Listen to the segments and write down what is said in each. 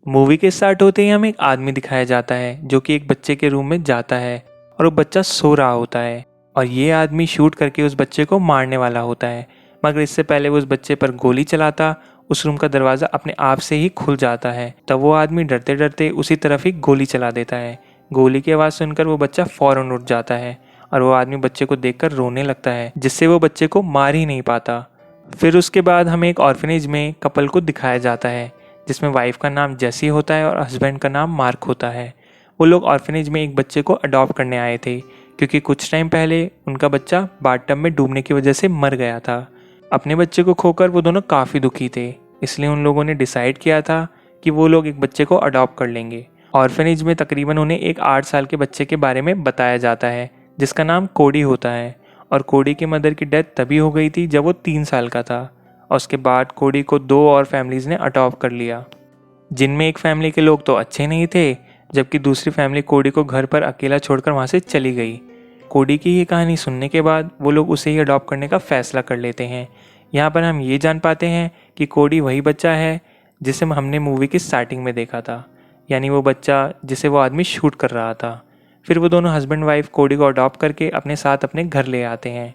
Movie के start होते ही हमें एक आदमी दिखाया जाता है जो कि एक बच्चे के रूम में जाता है और वो बच्चा सो रहा होता है और ये आदमी शूट करके उस बच्चे को मारने वाला होता है। मगर इससे पहले वो उस बच्चे पर गोली चलाता उस रूम का दरवाज़ा अपने आप से ही खुल जाता है। तब वो आदमी डरते डरते उसी तरफ ही गोली चला देता है। गोली की आवाज़ सुनकर वो बच्चा फ़ौरन उठ जाता है और वो आदमी बच्चे को देखकर रोने लगता है, जिससे वो बच्चे को मार ही नहीं पाता। फिर उसके बाद हमें एक ऑर्फनेज में कपल को दिखाया जाता है जिसमें वाइफ का नाम जेसी होता है और हस्बैंड का नाम मार्क होता है। वो लोग ऑर्फनेज में एक बच्चे को अडॉप्ट करने आए थे क्योंकि कुछ टाइम पहले उनका बच्चा बाथटब में डूबने की वजह से मर गया था। अपने बच्चे को खोकर वो दोनों काफ़ी दुखी थे, इसलिए उन लोगों ने डिसाइड किया था कि वो लोग एक बच्चे को अडॉप्ट कर लेंगे। ऑर्फनेज में तकरीबन उन्हें एक 8 साल के बच्चे के बारे में बताया जाता है जिसका नाम कोडी होता है और कोडी की मदर की डेथ तभी हो गई थी जब वो 3 साल का था और उसके बाद कोडी को 2 और फैमिलीज़ ने अडॉप्ट कर लिया, जिनमें एक फैमिली के लोग तो अच्छे नहीं थे जबकि दूसरी फैमिली कोडी को घर पर अकेला छोड़कर वहाँ से चली गई। कोडी की ये कहानी सुनने के बाद वो लोग उसे ही अडॉप्ट करने का फ़ैसला कर लेते हैं। यहाँ पर हम ये जान पाते हैं कि कोडी वही बच्चा है जिसे हमने मूवी की स्टार्टिंग में देखा था, यानी वो बच्चा जिसे वो आदमी शूट कर रहा था। फिर वो दोनों हस्बैंड वाइफ कोडी को अडॉप्ट करके अपने साथ अपने घर ले आते हैं।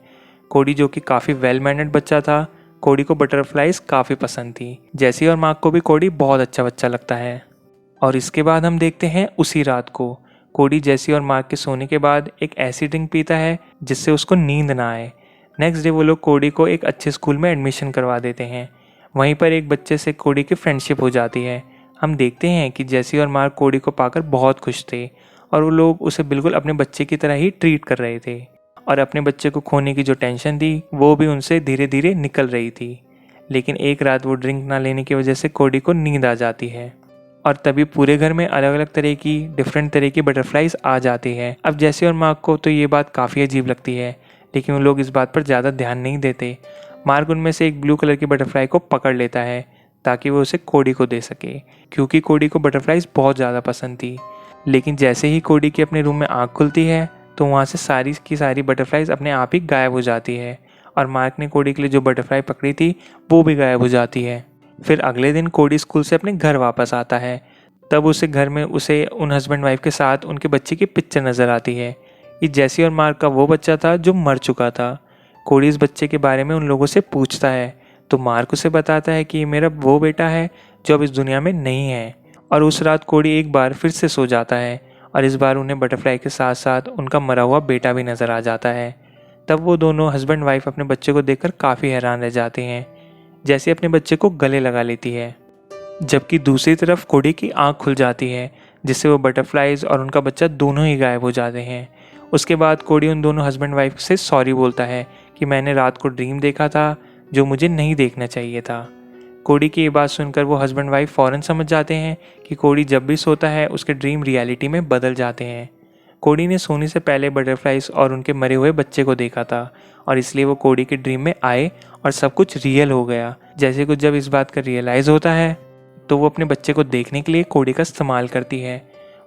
कोडी जो कि काफ़ी वेल मैनर्ड बच्चा था, कोडी को बटरफ्लाइज काफ़ी पसंद थी। जेसी और मार्क को भी कोडी बहुत अच्छा बच्चा लगता है। और इसके बाद हम देखते हैं उसी रात को कोडी जेसी और मार्क के सोने के बाद एक ऐसी ड्रिंक पीता है जिससे उसको नींद ना आए। नेक्स्ट डे वो लोग कोडी को एक अच्छे स्कूल में एडमिशन करवा देते हैं। वहीं पर एक बच्चे से कोडी की फ्रेंडशिप हो जाती है। हम देखते हैं कि जेसी और मार्क कोडी को पाकर बहुत खुश थे और वो लोग उसे बिल्कुल अपने बच्चे की तरह ही ट्रीट कर रहे थे और अपने बच्चे को खोने की जो टेंशन थी वो भी उनसे धीरे धीरे निकल रही थी। लेकिन एक रात वो ड्रिंक ना लेने की वजह से कोडी को नींद आ जाती है और तभी पूरे घर में अलग अलग तरह की डिफरेंट तरह की बटरफ्लाइज आ जाती है। अब जेसी और मार्क को तो ये बात काफ़ी अजीब लगती है, लेकिन वो लोग इस बात पर ज़्यादा ध्यान नहीं देते। मार्क उनमें से एक ब्लू कलर की बटरफ्लाई को पकड़ लेता है ताकि वो उसे कोडी को दे सके, क्योंकि कोडी को बटरफ्लाइज बहुत ज़्यादा पसंद थी। लेकिन जैसे ही कोडी की अपने रूम में आँख खुलती है तो वहाँ से सारी की सारी बटरफ्लाइज अपने आप ही गायब हो जाती है और मार्क ने कोडी के लिए जो बटरफ्लाई पकड़ी थी वो भी गायब हो जाती है। फिर अगले दिन कोडी स्कूल से अपने घर वापस आता है। तब उसे घर में उसे उन हस्बैंड वाइफ के साथ उनके बच्चे की पिक्चर नज़र आती है। ये जेसी और मार्क का वो बच्चा था जो मर चुका था। कोडी इस बच्चे के बारे में उन लोगों से पूछता है तो मार्क उसे बताता है कि ये मेरा वो बेटा है जो अब इस दुनिया में नहीं है। और उस रात कोडी एक बार फिर से सो जाता है और इस बार उन्हें बटरफ्लाई के साथ साथ उनका मरा हुआ बेटा भी नज़र आ जाता है। तब वो दोनों हस्बैंड वाइफ अपने बच्चे को देखकर काफ़ी हैरान रह जाते हैं। जैसे अपने बच्चे को गले लगा लेती है, जबकि दूसरी तरफ कोडी की आंख खुल जाती है जिससे वो बटरफ्लाइज और उनका बच्चा दोनों ही गायब हो जाते हैं। उसके बाद कोडी उन दोनों हस्बैंड वाइफ से सॉरी बोलता है कि मैंने रात को ड्रीम देखा था जो मुझे नहीं देखना चाहिए था। कोडी की ये बात सुनकर वो हस्बैंड वाइफ फ़ौरन समझ जाते हैं कि कोडी जब भी सोता है उसके ड्रीम रियलिटी में बदल जाते हैं। कोडी ने सोने से पहले बटरफ्लाइज और उनके मरे हुए बच्चे को देखा था और इसलिए वो कोडी के ड्रीम में आए और सब कुछ रियल हो गया। जैसे कुछ जब इस बात का रियलाइज़ होता है तो वो अपने बच्चे को देखने के लिए कोडी का इस्तेमाल करती है।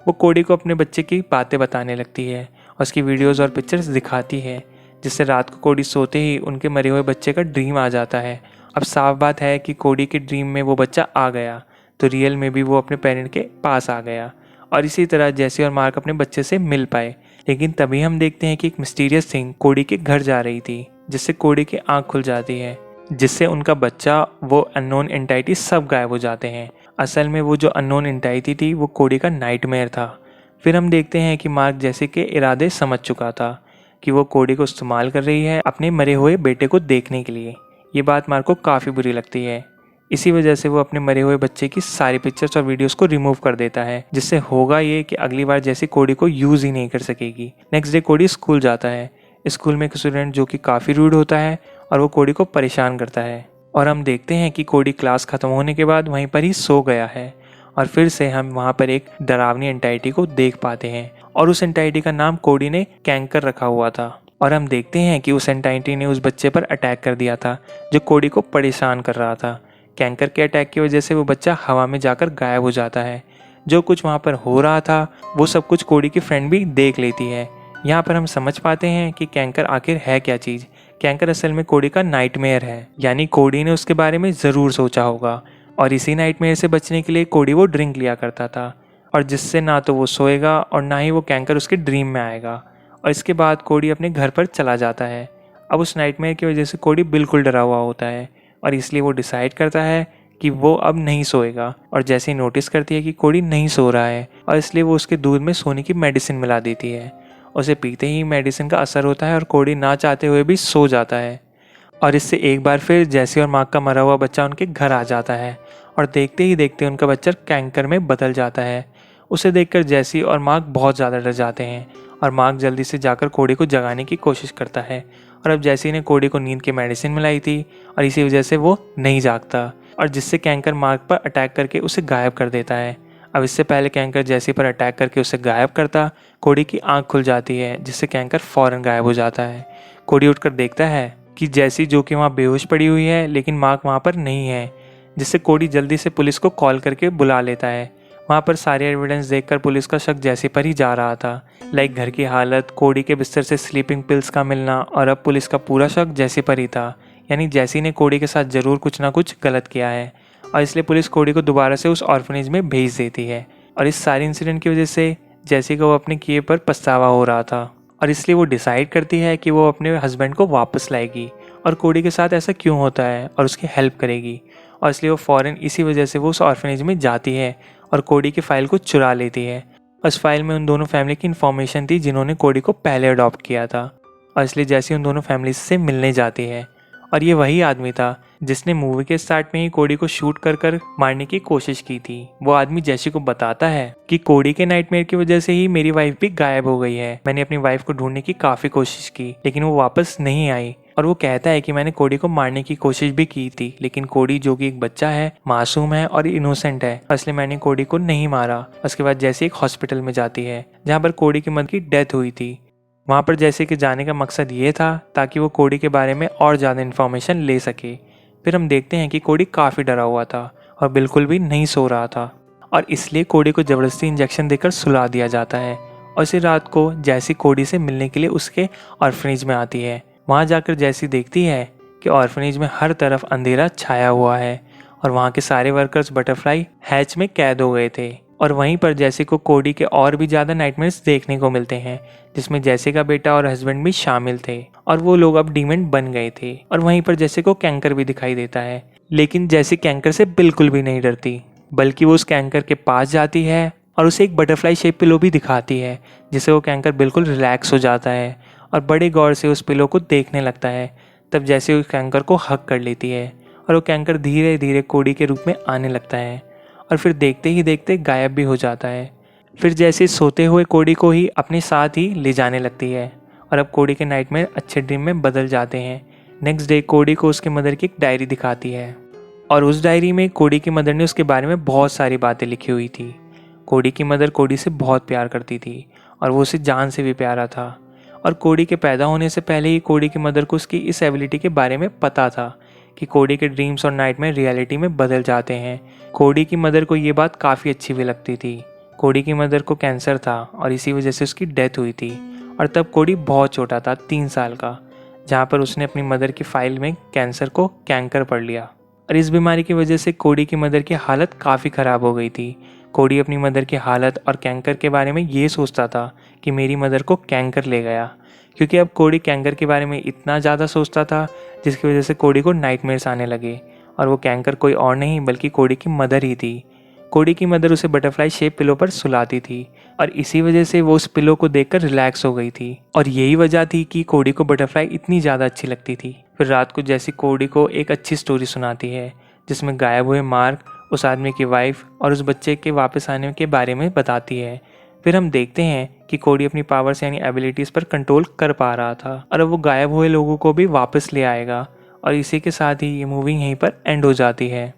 वो कोडी को अपने बच्चे की बातें बताने लगती है और उसकी वीडियोज़ और पिक्चर्स दिखाती है, जिससे रात को कोडी सोते ही उनके मरे हुए बच्चे का ड्रीम आ जाता है। अब साफ बात है कि कोडी के ड्रीम में वो बच्चा आ गया तो रियल में भी वो अपने पेरेंट के पास आ गया और इसी तरह जेसी और मार्क अपने बच्चे से मिल पाए। लेकिन तभी हम देखते हैं कि एक मिस्टीरियस थिंग कोडी के घर जा रही थी जिससे कोडी की आंख खुल जाती है, जिससे उनका बच्चा वो अननोन एंटाइटी सब गायब हो जाते हैं। असल में वो जो अननोन एंटाइटी थी वो कोडी का नाइटमेयर था। फिर हम देखते हैं कि मार्क जेसी के इरादे समझ चुका था कि वो कोडी को इस्तेमाल कर रही है अपने मरे हुए बेटे को देखने के लिए। ये बात मार्क को काफ़ी बुरी लगती है। इसी वजह से वो अपने मरे हुए बच्चे की सारी पिक्चर्स और वीडियोस को रिमूव कर देता है, जिससे होगा ये कि अगली बार जैसी कोडी को यूज़ ही नहीं कर सकेगी। नेक्स्ट डे कोडी स्कूल जाता है। स्कूल में एक स्टूडेंट जो कि काफ़ी रूड होता है और वो कोडी को परेशान करता है और हम देखते हैं कि कोडी क्लास ख़त्म होने के बाद वहीं पर ही सो गया है और फिर से हम वहाँ पर एक डरावनी एंटाइटी को देख पाते हैं और उस एंटाइटी का नाम कोडी ने कैंकर रखा हुआ था। और हम देखते हैं कि उस एंटाइटी ने उस बच्चे पर अटैक कर दिया था जो कोडी को परेशान कर रहा था। कैंकर के अटैक की वजह से वो बच्चा हवा में जाकर गायब हो जाता है। जो कुछ वहाँ पर हो रहा था वो सब कुछ कोडी की फ्रेंड भी देख लेती है। यहाँ पर हम समझ पाते हैं कि कैंकर आखिर है क्या चीज़। कैंकर असल में कोडी का नाइटमेयर है, यानी कोडी ने उसके बारे में ज़रूर सोचा होगा। और इसी नाइटमेयर से बचने के लिए कोडी वो ड्रिंक लिया करता था, और जिससे ना तो वो सोएगा और ना ही वो कैंकर उसके ड्रीम में आएगा। और इसके बाद कोडी अपने घर पर चला जाता है। अब उस नाइटमेयर की वजह से कोडी बिल्कुल डरा हुआ होता है, और इसलिए वो डिसाइड करता है कि वो अब नहीं सोएगा। और जैसे ही नोटिस करती है कि कोडी नहीं सो रहा है, और इसलिए वो उसके दूध में सोने की मेडिसिन मिला देती है। उसे पीते ही मेडिसिन का असर होता है और कोडी ना चाहते हुए भी सो जाता है। और इससे एक बार फिर जैसी और मार्क का मरा हुआ बच्चा उनके घर आ जाता है, और देखते ही देखते उनका बच्चा कैंकर में बदल जाता है। उसे देखकर जैसी और मार्क बहुत ज़्यादा डर जाते हैं, और मार्क जल्दी से जाकर कोडी को जगाने की कोशिश करता है। और अब जैसी ने कोडी को नींद की मेडिसिन मिलाई थी, और इसी वजह से वो नहीं जागता, और जिससे कैंकर मार्क पर अटैक करके उसे गायब कर देता है। अब इससे पहले कैंकर जैसी पर अटैक करके उसे गायब करता, कोडी की आंख खुल जाती है, जिससे कैंकर फौरन गायब हो जाता है। कोडी उठकर देखता है कि जैसी जो कि वहाँ बेहोश पड़ी हुई है, लेकिन मार्क वहाँ पर नहीं है, जिससे कोडी जल्दी से पुलिस को कॉल करके बुला लेता है। वहाँ पर सारे एविडेंस देखकर पुलिस का शक जैसी पर ही जा रहा था, लाइक घर की हालत, कोडी के बिस्तर से स्लीपिंग पिल्स का मिलना, और अब पुलिस का पूरा शक जैसी पर ही था। यानी जैसी ने कोडी के साथ ज़रूर कुछ ना कुछ गलत किया है, और इसलिए पुलिस कोडी को दोबारा से उस ऑर्फनेज में भेज देती है। और इस सारे इंसिडेंट की वजह से जैसी को अपने किए पर पछतावा हो रहा था, और इसलिए वो डिसाइड करती है कि वो अपने हस्बैंड को वापस लाएगी, और कोडी के साथ ऐसा क्यों होता है और उसकी हेल्प करेगी। और इसलिए वो फ़ौरन इसी वजह से वो उस ऑर्फनेज में जाती है और कोडी की फ़ाइल को चुरा लेती है। उस फाइल में उन दोनों फैमिली की इन्फॉर्मेशन थी जिन्होंने कोडी को पहले अडॉप्ट किया था, और इसलिए जैसे उन दोनों फैमिलीज से मिलने जाती है। और ये वही आदमी था जिसने मूवी के स्टार्ट में ही कोडी को शूट कर कर मारने की कोशिश की थी। वो आदमी जैसी को बताता है कि कोडी के नाइटमेयर की वजह से ही मेरी वाइफ भी गायब हो गई है। मैंने अपनी वाइफ को ढूंढने की काफ़ी कोशिश की, लेकिन वो वापस नहीं आई। और वो कहता है कि मैंने कोडी को मारने की कोशिश भी की थी, लेकिन कोडी जो कि एक बच्चा है, मासूम है और इनोसेंट है, इसलिए मैंने कोडी को नहीं मारा। उसके बाद जैसे एक हॉस्पिटल में जाती है जहाँ पर कोडी की मदर की डेथ हुई थी। वहाँ पर जैसे कि जाने का मकसद ये था ताकि वो कोडी के बारे में और ज़्यादा इन्फॉर्मेशन ले सके। फिर हम देखते हैं कि कोडी काफ़ी डरा हुआ था और बिल्कुल भी नहीं सो रहा था, और इसलिए कोडी को ज़बरदस्ती इंजेक्शन देकर सुला दिया जाता है। और इसी रात को जैसी कोडी से मिलने के लिए उसके ऑर्फनेज में आती है। वहाँ जाकर जैसी देखती है कि ऑर्फनेज में हर तरफ अंधेरा छाया हुआ है, और वहाँ के सारे वर्कर्स बटरफ्लाई हैच में कैद हो गए थे। और वहीं पर जैसी को कोडी के और भी ज़्यादा नाइटमेयर्स देखने को मिलते हैं, जिसमें जैसी का बेटा और हस्बैंड भी शामिल थे, और वो लोग अब डीमन बन गए थे। और वहीं पर जैसी को कैंकर भी दिखाई देता है, लेकिन जैसी कैंकर से बिल्कुल भी नहीं डरती, बल्कि वो उस कैंकर के पास जाती है और उसे एक बटरफ्लाई शेप पिलो भी दिखाती है, जिससे वो कैंकर बिल्कुल रिलैक्स हो जाता है और बड़े गौर से उस पिलो को देखने लगता है। तब जैसे उस कैंकर को हक कर लेती है, और वो कैंकर धीरे धीरे कोडी के रूप में आने लगता है, और फिर देखते ही देखते गायब भी हो जाता है। फिर जैसे सोते हुए कोडी को ही अपने साथ ही ले जाने लगती है, और अब कोडी के नाइटमेयर अच्छे ड्रीम में बदल जाते हैं। नेक्स्ट डे कोडी को उसके मदर की एक डायरी दिखाती है, और उस डायरी में कोडी की मदर ने उसके बारे में बहुत सारी बातें लिखी हुई थी। कोडी की मदर कोडी से बहुत प्यार करती थी, और वो उसे जान से भी प्यारा था। और कोडी के पैदा होने से पहले ही कोडी की मदर को उसकी इस एबिलिटी के बारे में पता था कि कोडी के ड्रीम्स और नाइटमेयर रियलिटी में बदल जाते हैं। कोडी की मदर को ये बात काफ़ी अच्छी भी लगती थी। कोडी की मदर को कैंसर था और इसी वजह से उसकी डेथ हुई थी, और तब कोडी बहुत छोटा था, 3 साल का, जहाँ पर उसने अपनी मदर की फाइल में कैंसर को कैंकर पढ़ लिया। और इस बीमारी की वजह से कोडी की मदर की हालत काफ़ी ख़राब हो गई थी। कोडी अपनी मदर की हालत और कैंकर के बारे में ये सोचता था कि मेरी मदर को कैंकर ले गया, क्योंकि अब कोडी कैंकर के बारे में इतना ज़्यादा सोचता था, जिसकी वजह से कोडी को नाइटमेयर्स आने लगे। और वो कैंकर कोई और नहीं बल्कि कोडी की मदर ही थी। कोडी की मदर उसे बटरफ्लाई शेप पिलो पर सुलाती थी, और इसी वजह से वो उस पिलो को देखकर रिलैक्स हो गई थी, और यही वजह थी कि कोडी को बटरफ्लाई इतनी ज़्यादा अच्छी लगती थी। फिर रात को जैसी कोडी को एक अच्छी स्टोरी सुनाती है, जिसमें गायब हुए मार्क, उस आदमी की वाइफ और उस बच्चे के वापस आने के बारे में बताती है। फिर हम देखते हैं कि कोडी अपनी पावर्स यानी एबिलिटीज़ पर कंट्रोल कर पा रहा था, और अब वो गायब हुए लोगों को भी वापस ले आएगा। और इसी के साथ ही ये मूवी यहीं पर एंड हो जाती है।